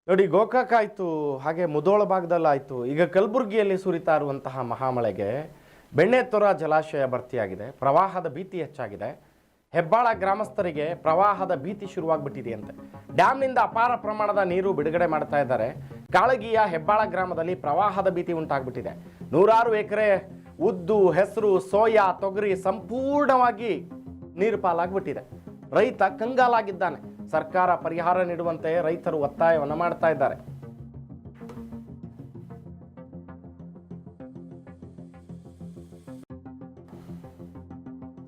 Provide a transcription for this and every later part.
ನೋಡಿ, ಗೋಕಾಕ್ ಆಯಿತು, ಹಾಗೆ ಮುಧೋಳ ಭಾಗದಲ್ಲಾಯಿತು, ಈಗ ಕಲಬುರಗಿಯಲ್ಲಿ ಸುರಿತಾ ಇರುವಂತಹ ಮಹಾಮಳೆಗೆ ಬೆಣ್ಣೆತೊರ ಜಲಾಶಯ ಭರ್ತಿಯಾಗಿದೆ. ಪ್ರವಾಹದ ಭೀತಿ ಹೆಚ್ಚಾಗಿದೆ. ಹೆಬ್ಬಾಳ ಗ್ರಾಮಸ್ಥರಿಗೆ ಪ್ರವಾಹದ ಭೀತಿ ಶುರುವಾಗ್ಬಿಟ್ಟಿದೆಯಂತೆ. ಡ್ಯಾಮ್ನಿಂದ ಅಪಾರ ಪ್ರಮಾಣದ ನೀರು ಬಿಡುಗಡೆ ಮಾಡ್ತಾ ಇದ್ದಾರೆ. ಕಾಳಗಿಯ ಹೆಬ್ಬಾಳ ಗ್ರಾಮದಲ್ಲಿ ಪ್ರವಾಹದ ಭೀತಿ ಉಂಟಾಗ್ಬಿಟ್ಟಿದೆ. 100 ಎಕರೆ ಉದ್ದು, ಹೆಸರು, ಸೋಯಾ, ತೊಗರಿ ಸಂಪೂರ್ಣವಾಗಿ ನೀರು ಪಾಲಾಗ್ಬಿಟ್ಟಿದೆ. ರೈತ ಕಂಗಾಲಾಗಿದ್ದಾನೆ. ಸರ್ಕಾರ ಪರಿಹಾರ ನೀಡುವಂತೆ ರೈತರು ಒತ್ತಾಯವನ್ನು ಮಾಡ್ತಾ ಇದ್ದಾರೆ.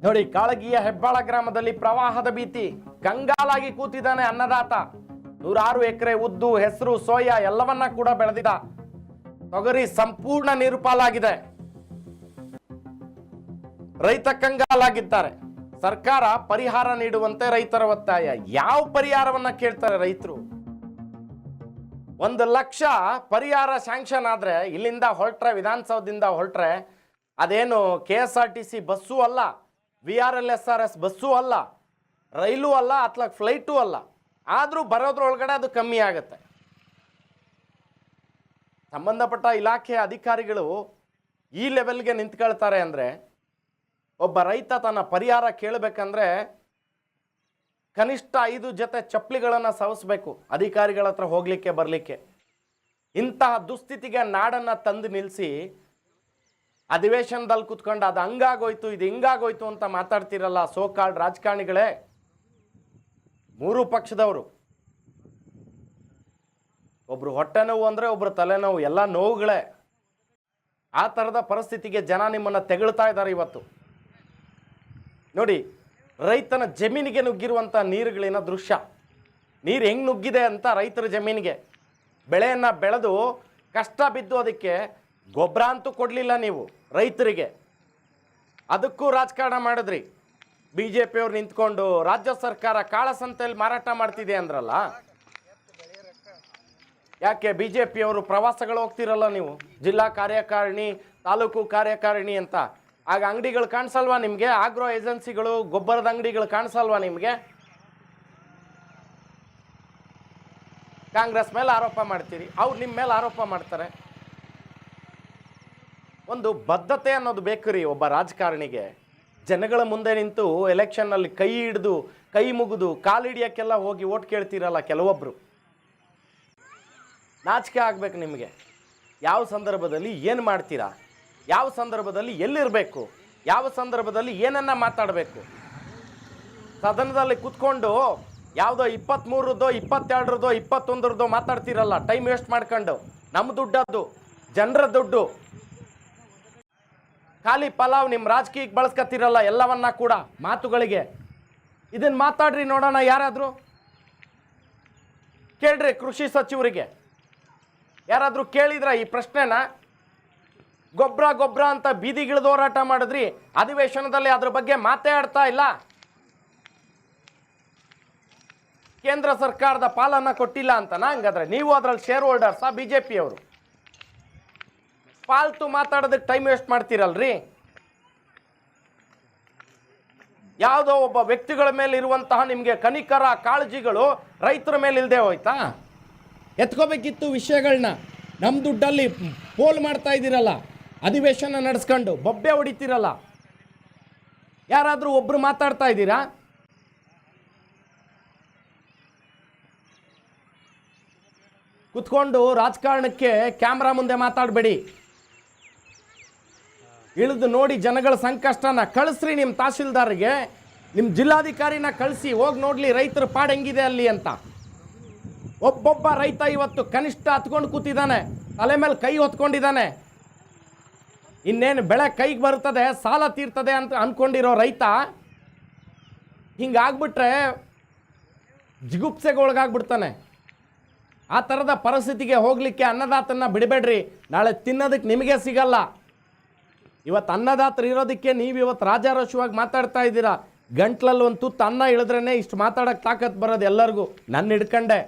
ನೋಡಿ, ಕಾಳಗಿಯ ಹೆಬ್ಬಾಳ ಗ್ರಾಮದಲ್ಲಿ ಪ್ರವಾಹದ ಭೀತಿ, ಕಂಗಾಲಾಗಿ ಕೂತಿದ್ದಾನೆ ಅನ್ನದಾತ. 106 ಎಕರೆ ಉದ್ದು, ಹೆಸರು, ಸೋಯಾ ಎಲ್ಲವನ್ನ ಕೂಡ ಬೆಳೆದಿದ್ದ. ತೊಗರಿ ಸಂಪೂರ್ಣ ನೀರು ಪಾಲಾಗಿದೆ. ರೈತ ಕಂಗಾಲಾಗಿದ್ದಾರೆ. ಸರ್ಕಾರ ಪರಿಹಾರ ನೀಡುವಂತೆ ರೈತರ ಒತ್ತಾಯ. ಯಾವ ಪರಿಹಾರವನ್ನ ಕೇಳ್ತಾರೆ ರೈತರು? 1 ಲಕ್ಷ ಪರಿಹಾರ ಸ್ಯಾಂಕ್ಷನ್ ಆದ್ರೆ ಇಲ್ಲಿಂದ ಹೊರಟ್ರೆ, ವಿಧಾನಸೌಧದಿಂದ ಹೊರಟ್ರೆ, ಅದೇನು KSRTC ಬಸ್ಸು ಅಲ್ಲ, VRLSRS ಬಸ್ಸು ಅಲ್ಲ, ರೈಲು ಅಲ್ಲ, ಅಥವಾ ಫ್ಲೈಟು ಅಲ್ಲ. ಆದರೂ ಬರೋದ್ರೊಳಗಡೆ ಅದು ಕಮ್ಮಿ ಆಗುತ್ತೆ. ಸಂಬಂಧಪಟ್ಟ ಇಲಾಖೆಯ ಅಧಿಕಾರಿಗಳು ಈ ಲೆವೆಲ್ಗೆ ನಿಂತ್ಕೊಳ್ತಾರೆ ಅಂದರೆ, ಒಬ್ಬ ರೈತ ತನ್ನ ಪರಿಹಾರ ಕೇಳಬೇಕಂದ್ರೆ ಕನಿಷ್ಠ 5 ಜೊತೆ ಚಪ್ಪಲಿಗಳನ್ನು ಸವಸಬೇಕು ಅಧಿಕಾರಿಗಳ ಹತ್ರ ಹೋಗ್ಲಿಕ್ಕೆ ಬರಲಿಕ್ಕೆ. ಇಂತಹ ದುಸ್ಥಿತಿಗೆ ನಾಡನ್ನು ತಂದು ನಿಲ್ಲಿಸಿ ಅಧಿವೇಶನದಲ್ಲಿ ಕುತ್ಕೊಂಡು ಅದು ಹಂಗಾಗೋಯ್ತು, ಇದು ಹಿಂಗಾಗೋಯ್ತು ಅಂತ ಮಾತಾಡ್ತಿರಲ್ಲ ಸೋಕಾಲ್ಡ್ ರಾಜಕಾರಣಿಗಳೇ. 3 ಪಕ್ಷದವರು, ಒಬ್ರು ಹೊಟ್ಟೆ ನೋವು ಅಂದರೆ ಒಬ್ರು ತಲೆನೋವು, ಎಲ್ಲ ನೋವುಗಳೇ. ಆ ಥರದ ಪರಿಸ್ಥಿತಿಗೆ ಜನ ನಿಮ್ಮನ್ನು ತೆಗಳ್ತಾ ಇದ್ದಾರೆ ಇವತ್ತು. ನೋಡಿ, ರೈತನ ಜಮೀನಿಗೆ ನುಗ್ಗಿರುವಂಥ ನೀರುಗಳಿನ ದೃಶ್ಯ. ನೀರು ಹೆಂಗೆ ನುಗ್ಗಿದೆ ಅಂತ ರೈತರ ಜಮೀನಿಗೆ. ಬೆಳೆಯನ್ನು ಬೆಳೆದು ಕಷ್ಟ ಬಿದ್ದು ಅದಕ್ಕೆ ಗೊಬ್ಬರ ಅಂತೂ ಕೊಡಲಿಲ್ಲ ನೀವು ರೈತರಿಗೆ. ಅದಕ್ಕೂ ರಾಜಕಾರಣ ಮಾಡಿದ್ರಿ. BJPಯವ್ರು ನಿಂತ್ಕೊಂಡು ರಾಜ್ಯ ಸರ್ಕಾರ ಕಾಳಸಂತೆಯಲ್ಲಿ ಮಾರಾಟ ಮಾಡ್ತಿದೆ ಅಂದ್ರಲ್ಲ. ಯಾಕೆ BJPಯವರು ಪ್ರವಾಸಗಳು ಹೋಗ್ತಿರಲ್ಲ ನೀವು? ಜಿಲ್ಲಾ ಕಾರ್ಯಕಾರಿಣಿ, ತಾಲೂಕು ಕಾರ್ಯಕಾರಿಣಿ ಅಂತ. ಆಗ ಅಂಗಡಿಗಳು ಕಾಣಿಸಲ್ವಾ ನಿಮಗೆ? ಆಗ್ರೋ ಏಜೆನ್ಸಿಗಳು, ಗೊಬ್ಬರದ ಅಂಗಡಿಗಳು ಕಾಣಿಸಲ್ವಾ ನಿಮಗೆ? ಕಾಂಗ್ರೆಸ್ ಮೇಲೆ ಆರೋಪ ಮಾಡ್ತೀರಿ, ಅವ್ರು ನಿಮ್ಮ ಮೇಲೆ ಆರೋಪ ಮಾಡ್ತಾರೆ. ಒಂದು ಬದ್ಧತೆ ಅನ್ನೋದು ಬೇಕು ರೀ ಒಬ್ಬ ರಾಜಕಾರಣಿಗೆ. ಜನಗಳ ಮುಂದೆ ನಿಂತು ಎಲೆಕ್ಷನ್ನಲ್ಲಿ ಕೈ ಹಿಡಿದು, ಕೈ ಮುಗಿದು, ಕಾಲಿಡಿಯೋಕ್ಕೆಲ್ಲ ಹೋಗಿ ಓಟ್ ಕೇಳ್ತೀರಲ್ಲ ಕೆಲವೊಬ್ಬರು. ನಾಚಿಕೆ ಆಗ್ಬೇಕು ನಿಮಗೆ. ಯಾವ ಸಂದರ್ಭದಲ್ಲಿ ಏನು ಮಾಡ್ತೀರಾ, ಯಾವ ಸಂದರ್ಭದಲ್ಲಿ ಎಲ್ಲಿರಬೇಕು, ಯಾವ ಸಂದರ್ಭದಲ್ಲಿ ಏನನ್ನ ಮಾತಾಡಬೇಕು. ಸದನದಲ್ಲಿ ಕೂತ್ಕೊಂಡು ಯಾವುದೋ 23ರದ್ದೋ, 22ರದ್ದೋ, 21ರದ್ದೋ ಮಾತಾಡ್ತಿರಲ್ಲ, ಟೈಮ್ ವೇಸ್ಟ್ ಮಾಡ್ಕೊಂಡು. ನಮ್ಮ ದುಡ್ಡದ್ದು, ಜನರ ದುಡ್ಡು. ಖಾಲಿ ಪಲಾವ್ ನಿಮ್ಮ ರಾಜಕೀಯಕ್ಕೆ ಬಳಸ್ಕೊತಿರಲ್ಲ ಎಲ್ಲವನ್ನ ಕೂಡ ಮಾತುಗಳಿಗೆ. ಇದನ್ನ ಮಾತಾಡ್ರಿ ನೋಡೋಣ. ಯಾರಾದರೂ ಕೇಳ್ರಿ ಕೃಷಿ ಸಚಿವರಿಗೆ. ಯಾರಾದರೂ ಕೇಳಿದ್ರ ಈ ಪ್ರಶ್ನೆನ? ಗೊಬ್ಬರ ಅಂತ ಬೀದಿಗಿಳಿದು ಹೋರಾಟ ಮಾಡಿದ್ರಿ, ಅಧಿವೇಶನದಲ್ಲಿ ಅದ್ರ ಬಗ್ಗೆ ಮಾತಾಡ್ತಾ ಇಲ್ಲ. ಕೇಂದ್ರ ಸರ್ಕಾರದ ಪಾಲನ್ನ ಕೊಟ್ಟಿಲ್ಲ ಅಂತನಾ? ಹಂಗಾದ್ರೆ ನೀವು ಅದರಲ್ಲಿ ಶೇರ್ ಹೋಲ್ಡರ್ಸಾ BJPಯವರು? ಫಾಲ್ತು ಮಾತಾಡೋದಕ್ಕೆ ಟೈಮ್ ವೇಸ್ಟ್ ಮಾಡ್ತೀರಲ್ರಿ. ಯಾವುದೋ ಒಬ್ಬ ವ್ಯಕ್ತಿಗಳ ಮೇಲೆ ಇರುವಂತಹ ನಿಮಗೆ ಕನಿಕರ ಕಾಳಜಿಗಳು ರೈತರ ಮೇಲೆ ಇಲ್ಲದೆ ಹೋಯ್ತಾ? ಎತ್ಕೋಬೇಕಿತ್ತು ವಿಷಯಗಳನ್ನ. ನಮ್ಮ ದುಡ್ಡಲ್ಲಿ ಪೋಲ್ ಮಾಡ್ತಾ ಇದ್ದೀರಲ್ಲ, ಅಧಿವೇಶನ ನಡೆಸ್ಕೊಂಡು ಬೊಬ್ಬೆ ಹೊಡಿತೀರಲ್ಲ. ಯಾರಾದರೂ ಒಬ್ರು ಮಾತಾಡ್ತಾ ಇದ್ದೀರಾ? ಕುತ್ಕೊಂಡು ರಾಜಕಾರಣಕ್ಕೆ ಕ್ಯಾಮ್ರಾ ಮುಂದೆ ಮಾತಾಡಬೇಡಿ. ಇಳಿದು ನೋಡಿ ಜನಗಳ ಸಂಕಷ್ಟನ. ಕಳಿಸ್ರಿ ನಿಮ್ಮ ತಹಶೀಲ್ದಾರ್ಗೆ, ನಿಮ್ಮ ಜಿಲ್ಲಾಧಿಕಾರಿನ ಕಳಿಸಿ, ಹೋಗಿ ನೋಡ್ಲಿ ರೈತರ ಪಾಡು ಹೆಂಗಿದೆ ಅಲ್ಲಿ ಅಂತ. ಒಬ್ಬೊಬ್ಬ ರೈತ ಇವತ್ತು ಕನಿಷ್ಠ ಹತ್ಕೊಂಡು ಕೂತಿದ್ದಾನೆ, ತಲೆ ಮೇಲೆ ಕೈ ಹೊತ್ಕೊಂಡಿದ್ದಾನೆ. ಇನ್ನೇನು ಬೆಳೆ ಕೈಗೆ ಬರ್ತದೆ, ಸಾಲ ತೀರ್ತದೆ ಅಂತ ಅಂದ್ಕೊಂಡಿರೋ ರೈತ ಹಿಂಗಾಗ್ಬಿಟ್ರೆ ಜಿಗುಪ್ಸೆಗೆ ಒಳಗಾಗ್ಬಿಡ್ತಾನೆ. ಆ ಥರದ ಪರಿಸ್ಥಿತಿಗೆ ಹೋಗಲಿಕ್ಕೆ ಅನ್ನದಾತನ್ನ ಬಿಡಬೇಡ್ರಿ. ನಾಳೆ ತಿನ್ನೋದಕ್ಕೆ ನಿಮಗೆ ಸಿಗಲ್ಲ. ಇವತ್ತು ಅನ್ನದಾತರು ಇರೋದಕ್ಕೆ ನೀವು ಇವತ್ತು ರಾಜಾರೋಷವಾಗಿ ಮಾತಾಡ್ತಾ ಇದ್ದೀರಾ. ಗಂಟ್ಲಲ್ಲಿ ಒಂದು ತುತ್ತು ಅನ್ನ ಇಳಿದ್ರೇ ಇಷ್ಟು ಮಾತಾಡೋಕ್ಕೆ ತಾಕತ್ತು ಬರೋದು ಎಲ್ಲರಿಗೂ. ನನ್ನ ಹಿಡ್ಕಂಡೆ.